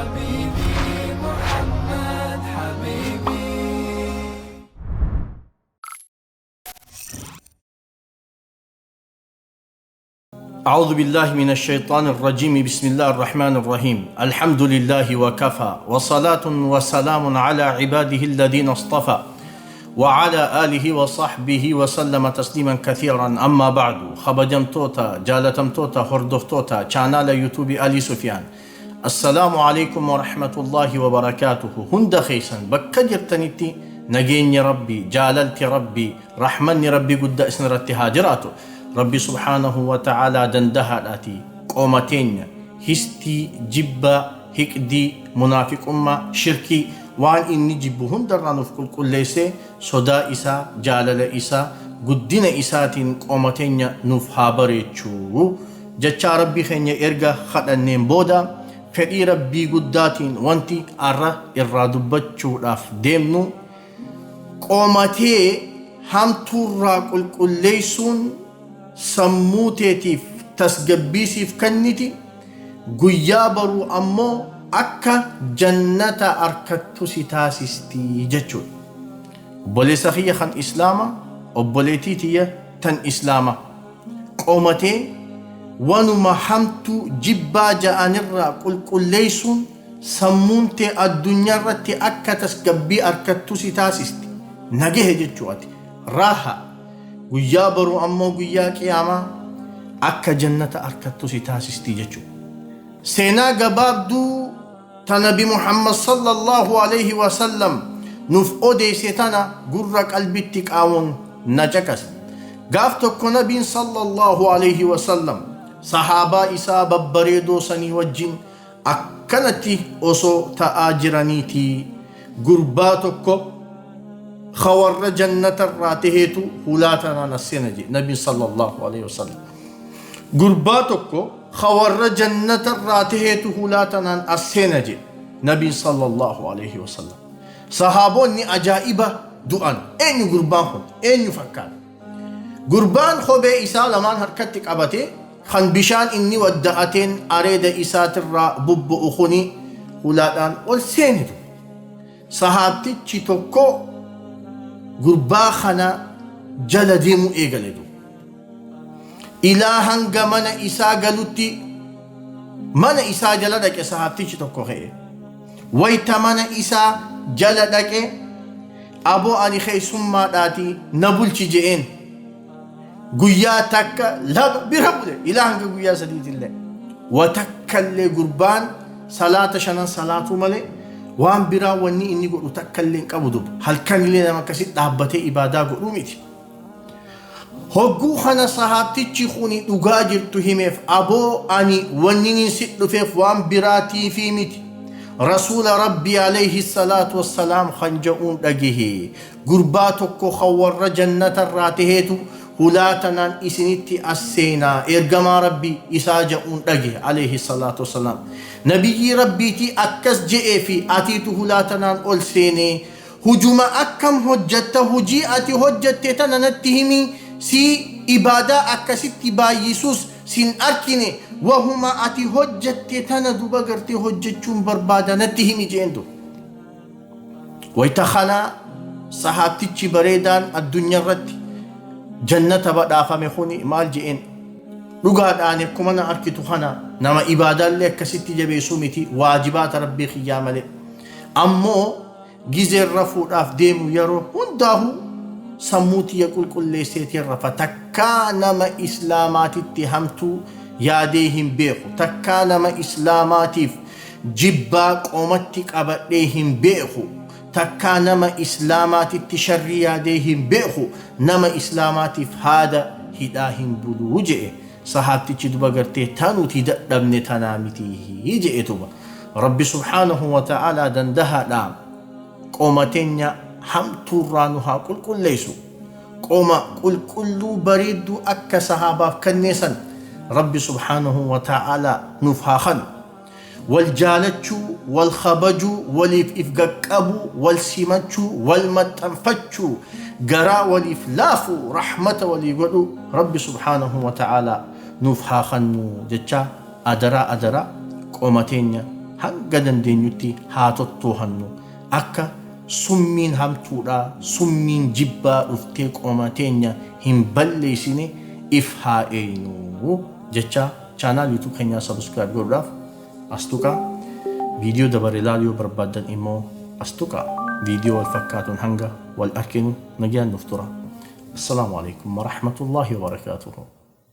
حبيبي محمد حبيبي. أعوذ بالله من الشيطان الرجيم. بسم الله الرحمن الرحيم. الحمد لله وكفى وصلاة وسلام على عباده الذين اصطفى وعلى آله وصحبه وسلم تسليما كثيرا. أما بعد خبجمتوتا جالتمتوتا هردفتوتا چانال يوتيوب علي سفيان. السلام عليكم ورحمة الله وبركاته. هند خيسا بكجرتنتي نجيني ربي جاللت ربي رحمني ربي قد اسن هاجراته ربي سبحانه وتعالى دندها الاتي قومتين هستي جبا هكدي منافق شركي وان إني جبهن درانو في كل ليسي صدا إسا جالل إسا قدين إساتين قومتين نفها بريتشو جتشا ربي خيني إرغا خدنين بودا فدي ربي قداتين وانتي أرى إرادبتشو راف ديمنو قومتي هم تورا كل ليسون sammuuteetiif tasgabbiisiif kenniti guyyaa baruu ammoo akka jannata arkattu si taasisti jechuudha. Obboleessa kiyya kan islaama obboleettii tiyya tan islaama qoomatee wanuma hamtuu jibbaa ja'anirraa qulqulleessuun sammuuntee addunyaarratti akka tasgabbii arkattu si taasisti nagahe jechuudha. Raaha guyyaa baruu ammoo guyyaa qiyaamaa akka jannata arkattu si taasisti jechuudha. Seenaa gabaabduu ta Nabi Muhammad sallallahu alayhi wa sallam nuuf odeesse tana gurra qalbitti qaawuun na caqase. Gaaf tokko Nabiin sallallahu alayhi wa sallam sahaabaa isaa babbareedoo sanii wajjin akkanatti osoo ta'aa jiraniitii gurbaa tokko خور جنة الراتهيتو هلاتنا نسينجي نبي صلى الله عليه وسلم قرباتكو خور جنة الراتهيتو هلاتنا نسينجي نبي صلى الله عليه وسلم صحابوني أجائبة دعان أين قربانهم أين يفكر قربان خوبي إساء لمان هركتك أبتي خان بشان إني ودأتين أريد إساء ترى بب أخوني هلاتان والسينجو صحابتي تشيتوكو gurbaa kana jala deemuu eegaledu ilaa hanga mana isaa galutti mana isaa jala dhaqe sahaabtichi tokko ka'e wayta mana isaa jala dhaqe aboo ani keessummaadhaati na bulchi je'een guyyaa takka lama bira bule ilaa hanga guyyaa sadiitillee watakkallee gurbaan salaata shanan salaatuu malee waan biraa wanni inni godhu takkallee hin qabu duuba halkanillee nama akkasitti dhaabbatee ibaadaa godhuu miti. Hogguu kana sahaabtichi kuni dhugaa jirtu himeef aboo ani wanni nin si dhufeef waan biraatiifi miti. Rasuula Rabbii alayhi salaatu wassalaam kan ja'uun dhagehe gurbaa tokko kan warra jannatarraa taheetu hulaatanaan isinitti asseenaa ergamaa Rabbii isaa ja'uun dhagehe alayhi salaatu wassalaam. Nabiyyi Rabbiitii akkas je'ee fi atiitu hulaatanaan ol seenee hujuma akkam hojjatta hujii ati hojjatte tana natti himi si ibaadaa akkasitti baay'isuus sin arkine wahuma ati hojjatte tana duba gartee hojjechuun barbaada natti himi jeendu. Wayta kanaa sahaabtichi bareedaan addunyaarratti jannata badhaafame kuni maal je'een dhugaadhaan akkuma na arkitu kana nama ibaadaallee akkasitti jabeessuu miti waajibaata rabbii kiyyaa malee ammoo gizeen rafuudhaaf deemu yeroo hundaahu sammuu tiyya qulqulleesseetiin rafa takkaa nama islaamaatitti hamtuu yaadee hin beeku takkaa nama islaamaatiif jibbaa qoomatti qabadhee hin beeku takkaa nama islaamaatitti sharrii yaadee hin beeku nama islaamaatiif haada hidhaa hin buluu je'e. sahaabtichi duba gartee tanuti dadhabne tanaa miti je'e duba rabbi subhaanahu wa ta'aalaa dandahaadhaan qoomateenya hamtuurraa nu haa qulqulleessu qooma qulqulluu bareedduu akka sahaabaaf kenneesan rabbi subhaanahu wa ta'aalaa nuuf haa kanu والجالتشو والخبجو والإفقاقبو والسيمتشو والمتنفتشو قراء والإفلافو رحمة والإقلو رب سبحانه وتعالى نفحا خنو جتشا أدرا قومتين hanga dandeenyutti haa tottoohannu akka summiin hamtuudha summiin jibbaa dhuftee qooma teenya hin balleessine if haa eeynu jecha chaanaal yuutuub keenyaa sabskiraayib godhuudhaaf astuqa viidiyoo dabare ilaaluu barbaadan immoo astuqa viidiyoo wal fakkaatuun hanga wal arkinu nagaan nuuf tura. Assalaamu alaikum wa rahmatullahi wa barakatuhu.